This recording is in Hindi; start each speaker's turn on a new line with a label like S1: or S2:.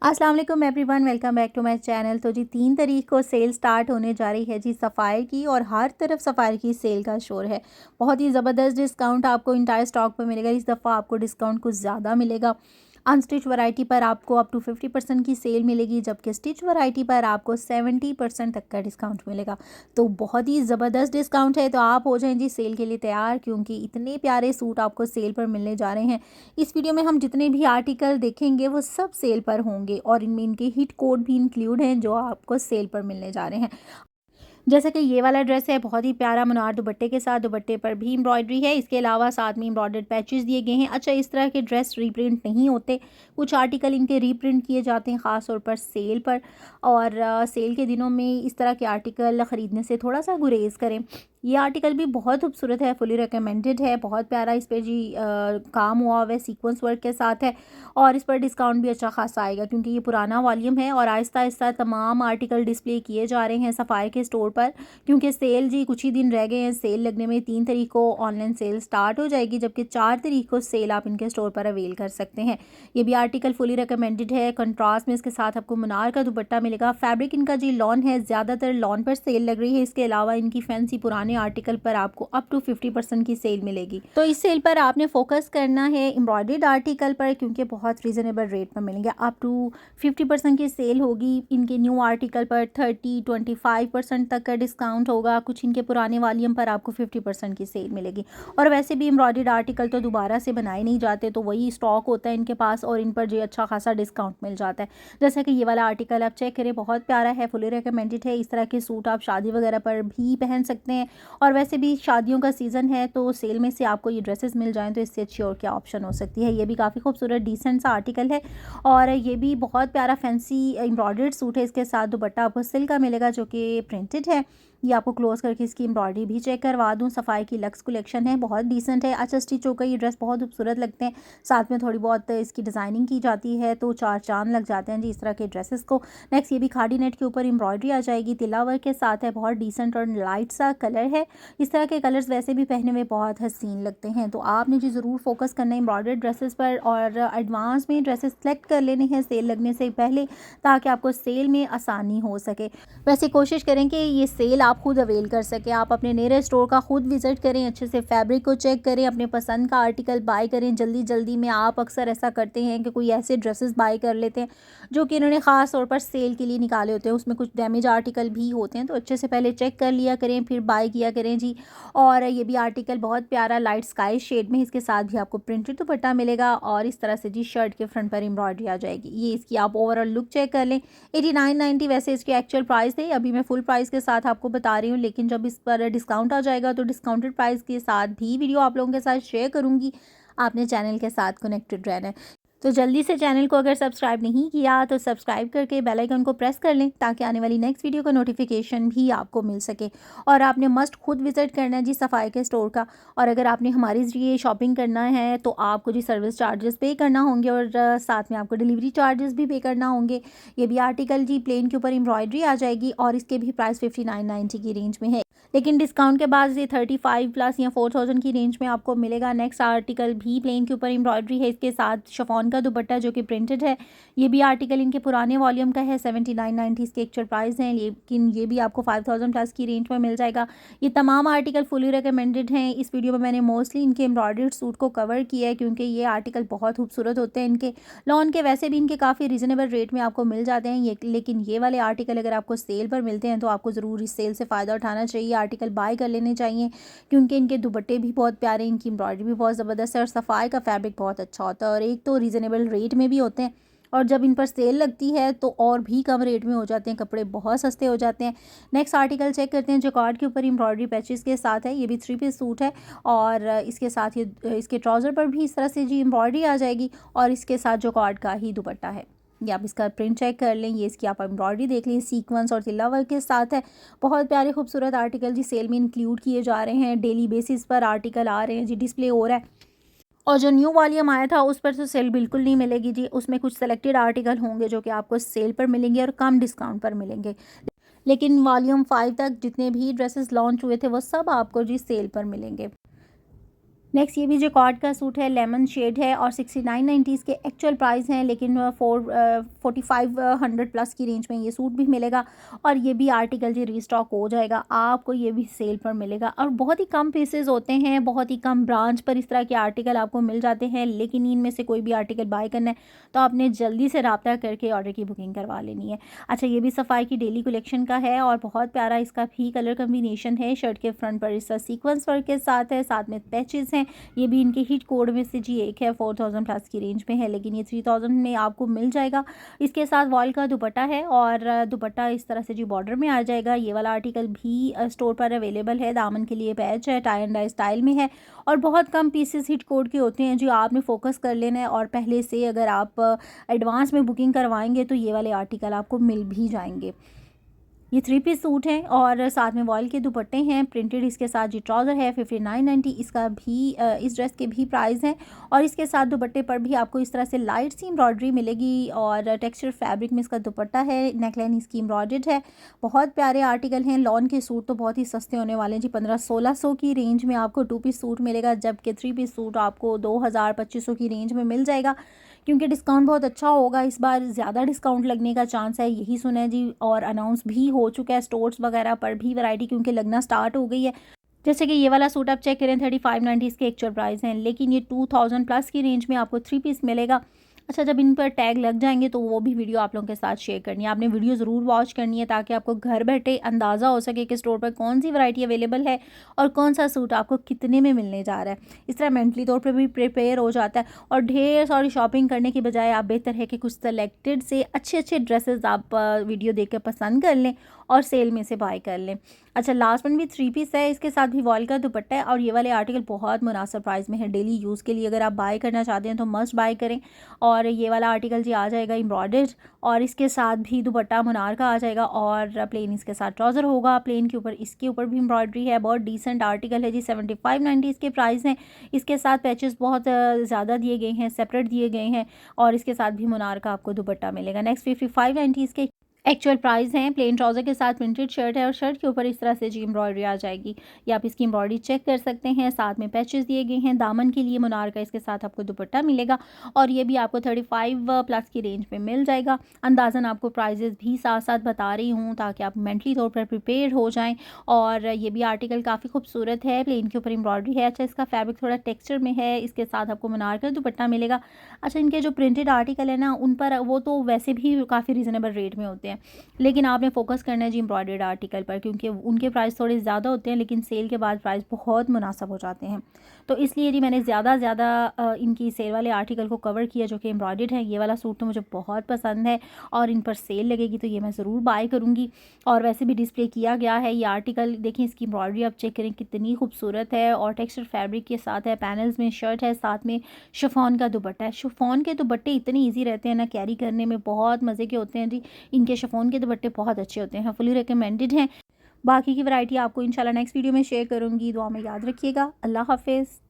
S1: अस्सलाम वालेकुम everyone, welcome back to my channel. तो जी 3 तारीख को सेल स्टार्ट होने जा रही है जी सफ़ायर की, और हर तरफ सफ़ायर की सेल का शोर है। बहुत ही ज़बरदस्त डिस्काउंट आपको इंटायर स्टॉक पर मिलेगा। इस दफ़ा आपको डिस्काउंट कुछ ज़्यादा मिलेगा। अनस्टिच वैरायटी पर आपको अप टू 50% की सेल मिलेगी, जबकि स्टिच वैरायटी पर आपको 70% तक का डिस्काउंट मिलेगा। तो बहुत ही ज़बरदस्त डिस्काउंट है। तो आप हो जाएं जी सेल के लिए तैयार, क्योंकि इतने प्यारे सूट आपको सेल पर मिलने जा रहे हैं। इस वीडियो में हम जितने भी आर्टिकल देखेंगे वो सब सेल पर होंगे, और इनमें इनके हिट कोड भी इंक्लूड हैं जो आपको सेल पर मिलने जा रहे हैं। जैसे कि ये वाला ड्रेस है, बहुत ही प्यारा मुनार दुपट्टे के साथ, दुपट्टे पर भी एम्ब्रॉयडरी है। इसके अलावा साथ में एम्ब्रॉयडर्ड पैचेस दिए गए हैं। अच्छा, इस तरह के ड्रेस रीप्रिंट नहीं होते, कुछ आर्टिकल इनके रीप्रिंट किए जाते हैं ख़ास तौर पर सेल पर। और सेल के दिनों में इस तरह के आर्टिकल ख़रीदने से थोड़ा सा गुरेज करें। ये आर्टिकल भी बहुत खूबसूरत है, फुली रिकमेंडेड है। बहुत प्यारा इस पर जी काम हुआ हुआ है, सीक्वेंस वर्क के साथ है। और इस पर डिस्काउंट भी अच्छा खासा आएगा, क्योंकि ये पुराना वॉल्यूम है। और आहिस्ता आहिस्ता तमाम आर्टिकल डिस्प्ले किए जा रहे हैं सफ़ायर के स्टोर पर, क्योंकि सेल जी कुछ ही दिन रह गए हैं सेल लगने में। 3 तारीख को ऑनलाइन सेल स्टार्ट हो जाएगी, जबकि 4 तारीख को सेल आप इनके स्टोर पर अवेल कर सकते हैं। ये भी आर्टिकल फुली रिकमेंडेड है। कंट्रास्ट में इसके साथ आपको मुनार का दुपट्टा मिलेगा। फैब्रिक इनका जी लॉन है, ज़्यादातर लॉन पर सेल लग रही है। इसके अलावा इनकी फैंसी पुराने आर्टिकल पर आपको अप टू 50% की सेल मिलेगी। तो इस सेल पर आपने फोकस करना है एम्ब्रॉयडर्ड आर्टिकल पर, क्योंकि बहुत रीजनेबल रेट पर मिलेंगे। अप टू 50% की सेल होगी। इनके न्यू आर्टिकल पर 30-25% तक का डिस्काउंट होगा। कुछ इनके पुराने वॉल्यूम पर आपको 50% की सेल मिलेगी। और वैसे भी एम्ब्रॉयडर्ड आर्टिकल तो दोबारा से बनाए नहीं जाते, तो वही स्टॉक होता है इनके पास, और इन पर जो अच्छा खासा डिस्काउंट मिल जाता है। जैसे कि ये वाला आर्टिकल आप चेक करें, बहुत प्यारा है, फुली रिकमेंडेड है। इस तरह के सूट आप शादी वगैरह पर भी पहन सकते हैं, और वैसे भी शादियों का सीज़न है, तो सेल में से आपको ये ड्रेसेस मिल जाएँ तो इससे अच्छी और क्या ऑप्शन हो सकती है। ये भी काफ़ी खूबसूरत डिसेंट सा आर्टिकल है, और ये भी बहुत प्यारा फैंसी एम्ब्रॉयडर्ड सूट है। इसके साथ दुपट्टा आपको सिल्क का मिलेगा, जो कि प्रिंटेड है। ये आपको क्लोज करके इसकी एम्ब्रॉयडरी भी चेक करवा दूँ। सफ़ाई की लक्स कलेक्शन है, बहुत डिसेंट है। अच्छा स्टिच होकर ये ड्रेस बहुत खूबसूरत लगते हैं। साथ में थोड़ी बहुत इसकी डिज़ाइनिंग की जाती है, तो 4 चाँद लग जाते हैं जी इस तरह के ड्रेसेस को। नेक्स्ट ये भी खादी नेट के ऊपर एम्ब्रॉयडरी आ जाएगी, तिला वर्क के साथ है। बहुत डिसेंट और लाइट सा कलर है। इस तरह के कलर्स वैसे भी पहने में बहुत हसीन लगते हैं। तो आपने जी ज़रूर फोकस करना है एम्ब्रॉयडर्ड ड्रेसेस पर, और एडवांस में ड्रेसेस सेलेक्ट कर लेने हैं सेल लगने से पहले, ताकि आपको सेल में आसानी हो सके। वैसे कोशिश करें कि ये सेल आप खुद अवेल कर सकें। आप अपने नियरेस्ट स्टोर का खुद विज़िट करें, अच्छे से फैब्रिक को चेक करें, अपने पसंद का आर्टिकल बाय करें। जल्दी जल्दी में आप अक्सर ऐसा करते हैं कि कोई ऐसे ड्रेसेस बाय कर लेते हैं जो कि इन्होंने ख़ास तौर पर सेल के लिए निकाले होते हैं। उसमें कुछ डैमेज आर्टिकल भी होते हैं, तो अच्छे से पहले चेक कर लिया करें, फिर बाय किया करें जी। और ये भी आर्टिकल बहुत प्यारा लाइट स्काई शेड में, इसके साथ भी आपको प्रिंटेड दुपट्टा मिलेगा, और इस तरह से जी शर्ट के फ्रंट पर एम्ब्रॉयडरी आ जाएगी। ये इसकी आप ओवरऑल लुक चेक कर लें। 89.90 वैसे इसकी एक्चुअल प्राइस है। अभी मैं फुल प्राइस के साथ आपको बता रही हूँ, लेकिन जब इस पर डिस्काउंट आ जाएगा तो डिस्काउंटेड प्राइस के साथ भी वीडियो आप लोगों के साथ शेयर करूँगी। आपने चैनल के साथ कनेक्टेड रहना है। तो जल्दी से चैनल को अगर सब्सक्राइब नहीं किया तो सब्सक्राइब करके बेल आइकन को प्रेस कर लें, ताकि आने वाली नेक्स्ट वीडियो का नोटिफिकेशन भी आपको मिल सके। और आपने मस्ट खुद विजिट करना है जी सफ़ाई के स्टोर का। और अगर आपने हमारे ज़रिए शॉपिंग करना है तो आपको जी सर्विस चार्जेस पे करना होंगे, और साथ में आपको डिलीवरी चार्जेस भी पे करना होंगे। ये भी आर्टिकल जी प्लेन के ऊपर एम्ब्रॉयडरी आ जाएगी, और इसके भी प्राइस 59.90 की रेंज में है, लेकिन डिस्काउंट के बाद ये 35 प्लस या 4000 की रेंज में आपको मिलेगा। नेक्स्ट आर्टिकल भी प्लेन के ऊपर एम्ब्रॉयडरी है, इसके साथ शिफॉन का दुपट्टा जो कि प्रिंटेड है। ये भी आर्टिकल इनके पुराने वॉल्यूम का है। 79.90 इसके एक्चुअल प्राइस हैं, लेकिन ये भी आपको 5000 प्लस की रेंज में मिल जाएगा। ये तमाम आर्टिकल फुली रिकमेंडेड हैं। इस वीडियो में मैंने मोस्टली इनके एम्ब्रॉयडर्ड सूट को कवर किया है, क्योंकि ये आर्टिकल बहुत खूबसूरत होते हैं। इनके लॉन के वैसे भी इनके काफ़ी रीज़नेबल रेट में आपको मिल जाते हैं ये, लेकिन ये वाले आर्टिकल अगर आपको सेल पर मिलते हैं तो आपको ज़रूर इस सेल से फ़ायदा उठाना चाहिए। आर्टिकल बाय कर लेने चाहिए, क्योंकि इनके दुपट्टे भी बहुत प्यारे, इनकी एम्ब्रॉयडरी भी बहुत ज़बरदस्त है, और सफ़ाई का फैब्रिक बहुत अच्छा होता है, और एक तो रीज़नेबल रेट में भी होते हैं। और जब इन पर सेल लगती है तो और भी कम रेट में हो जाते हैं, कपड़े बहुत सस्ते हो जाते हैं। नेक्स्ट आर्टिकल चेक करते हैं, जॉकार्ड के ऊपर एम्ब्रॉयडरी पैचेस के साथ है। ये भी 3 पीस सूट है, और इसके साथ ये इसके ट्राउज़र पर भी इस तरह से जी एम्ब्रॉयडरी आ जाएगी, और इसके साथ जॉकार्ड का ही दुपट्टा है। ये आप इसका प्रिंट चेक कर लें। ये इसकी आप एम्ब्रॉयडरी देख लें, सीक्वेंस और तिल्ला वर्क के साथ है। बहुत प्यारे खूबसूरत आर्टिकल जी सेल में इंक्लूड किए जा रहे हैं। डेली बेसिस पर आर्टिकल आ रहे हैं जी, डिस्प्ले हो रहा है। और जो न्यू वॉल्यूम आया था उस पर तो सेल बिल्कुल नहीं मिलेगी जी। उसमें कुछ सेलेक्टेड आर्टिकल होंगे जो कि आपको सेल पर मिलेंगे और कम डिस्काउंट पर मिलेंगे, लेकिन वॉल्यूम 5 तक जितने भी ड्रेसेस लॉन्च हुए थे वो सब आपको जी सेल पर मिलेंगे। नेक्स्ट ये भी जैकार्ड का सूट है, लेमन शेड है और 6990 इसके एक्चुअल प्राइस हैं, लेकिन 4500 प्लस की रेंज में ये सूट भी मिलेगा। और ये भी आर्टिकल जी रीस्टॉक हो जाएगा, आपको ये भी सेल पर मिलेगा और बहुत ही कम पीसेस होते हैं, बहुत ही कम ब्रांच पर इस तरह के आर्टिकल आपको मिल जाते हैं। लेकिन इनमें से कोई भी आर्टिकल बाय करना है तो आपने जल्दी से रब्ता करके ऑर्डर की बुकिंग करवा लेनी है। अच्छा, ये भी सफ़ाई की डेली कलेक्शन का है और बहुत प्यारा इसका भी कलर कम्बिनेशन है। शर्ट के फ्रंट पर इसका सीक्वेंस वर्क के साथ है, साथ में पैचेस हैं। ये भी इनके हिट कोड में से जी एक है, 4000 प्लस की रेंज में है, लेकिन ये 3000 में आपको मिल जाएगा। इसके साथ वॉल का दुपट्टा है और दुपट्टा इस तरह से जी बॉर्डर में आ जाएगा। ये वाला आर्टिकल भी स्टोर पर अवेलेबल है। दामन के लिए पैच है, टाई एंड डाई स्टाइल में है और बहुत कम पीसेस हिट कोड के होते हैं जी, आपने फोकस कर लेना है और पहले से अगर आप एडवांस में बुकिंग करवाएंगे तो ये वाले आर्टिकल आपको मिल भी जाएंगे। ये 3 पीस सूट है और साथ में वॉयल के दुपट्टे हैं, प्रिंटेड इसके साथ जी ट्राउज़र है। 5990 इसका भी इस ड्रेस के भी प्राइस हैं और इसके साथ दुपट्टे पर भी आपको इस तरह से लाइट सी एम्ब्रॉयडरी मिलेगी और टेक्सचर फैब्रिक में इसका दुपट्टा है। नेकलाइन इसकी एम्ब्रॉयडर्ड है। बहुत प्यारे आर्टिकल हैं। लॉन के सूट तो बहुत ही सस्ते होने वाले हैं जी, 1500-1600 की रेंज में आपको 2 पीस सूट मिलेगा, जबकि 3 पीस सूट आपको 2000-2500 की रेंज में मिल जाएगा। क्योंकि डिस्काउंट बहुत अच्छा होगा इस बार, ज़्यादा डिस्काउंट लगने का चांस है, यही सुना है जी। और अनाउंस भी हो चुका है स्टोर्स वगैरह पर भी वैरायटी क्योंकि लगना स्टार्ट हो गई है। जैसे कि ये वाला सूट आप चेक करें, 3590 इसके एक्चुअल प्राइस हैं, लेकिन ये 2000 प्लस की रेंज में आपको 3 पीस मिलेगा। अच्छा, जब इन पर टैग लग जाएंगे तो वो भी वीडियो आप लोगों के साथ शेयर करनी है। आपने वीडियो ज़रूर वॉच करनी है ताकि आपको घर बैठे अंदाज़ा हो सके कि स्टोर पर कौन सी वैरायटी अवेलेबल है और कौन सा सूट आपको कितने में मिलने जा रहा है। इस तरह मेंटली तौर पर भी प्रिपेयर हो जाता है और ढेर सारी शॉपिंग करने की बजाय आप बेहतर है कि कुछ सेलेक्टेड से अच्छे अच्छे ड्रेसेस आप वीडियो देख कर पसंद कर लें और सेल में से बाय कर लें। अच्छा, लास्ट वन भी 3 पीस है, इसके साथ भी वॉल का दुपट्टा है और ये वाले आर्टिकल बहुत मुनासिब प्राइस में है। डेली यूज़ के लिए अगर आप बाय करना चाहते हैं तो मस्ट बाय करें। और ये वाला आर्टिकल जी आ जाएगा एम्ब्रॉयडर्ड और इसके साथ भी दुपट्टा मुनार का आ जाएगा और प्लेन इसके साथ ट्राउज़र होगा। प्लेन के ऊपर इसके ऊपर भी एम्ब्रॉयडरी है। बहुत डिसेंट आर्टिकल है जी, 7590 इसके प्राइस हैं। इसके साथ पैचेस बहुत ज़्यादा दिए गए हैं, सेपरेट दिए गए हैं और इसके साथ भी मुनार का आपको दुपट्टा मिलेगा। नेक्स्ट 5590 इसके एक्चुअल प्राइस हैं। प्लेन ट्राउज़र के साथ प्रिंटेड शर्ट है और शर्ट के ऊपर इस तरह से जी एम्ब्रॉयडरी आ जाएगी। ये आप इसकी एम्ब्रॉयडरी चेक कर सकते हैं। साथ में पैचेस दिए गए हैं। दामन के लिए मुनार का इसके साथ आपको दुपट्टा मिलेगा और ये भी आपको 35 प्लस की रेंज में मिल जाएगा। अंदाज़न आपको प्राइजेस भी साथ साथ बता रही हूँ ताकि आप मेंटली तौर पर प्रिपेयर हो जाएँ। और ये भी आर्टिकल काफ़ी खूबसूरत है। प्लेन के ऊपर एम्ब्रॉयडरी है। अच्छा, इसका फैब्रिक थोड़ा टेक्सचर में है। इसके साथ आपको मुनार का दुपट्टा मिलेगा। अच्छा, इनके जो प्रिंटेड आर्टिकल है ना, उन पर वो तो वैसे भी काफ़ी रीज़नेबल रेट में होते हैं, लेकिन आपने फोकस करना है जी एम्ब्रॉयडर्ड आर्टिकल पर क्योंकि उनके प्राइस थोड़े ज़्यादा होते हैं, लेकिन सेल के बाद प्राइस बहुत मुनासिब हो जाते हैं। तो इसलिए जी मैंने ज़्यादा इनकी सेल वाले आर्टिकल को कवर किया जो कि एम्ब्रॉयडर्ड है। ये वाला सूट तो मुझे बहुत पसंद है और इन पर सेल लगेगी तो ये मैं ज़रूर बाय करूँगी। और वैसे भी डिस्प्ले किया गया है ये आर्टिकल, देखिए इसकी एम्ब्रॉयडरी आप चेक करें कितनी खूबसूरत है और टेक्सचर फैब्रिक के साथ है। पैनल्स में शर्ट है, साथ में शिफॉन का दुपट्टा है। शिफॉन के दुपट्टे इतने ईजी रहते हैं ना कैरी करने में, बहुत मज़े के होते हैं जी। इनके शिफॉन के दुपट्टे बहुत अच्छे होते हैं, फुली रिकमेंडेड हैं। बाकी की वैरायटी आपको इंशाल्लाह नेक्स्ट वीडियो में शेयर करूँगी। दुआ में याद रखिएगा। अल्लाह हाफ़िज़।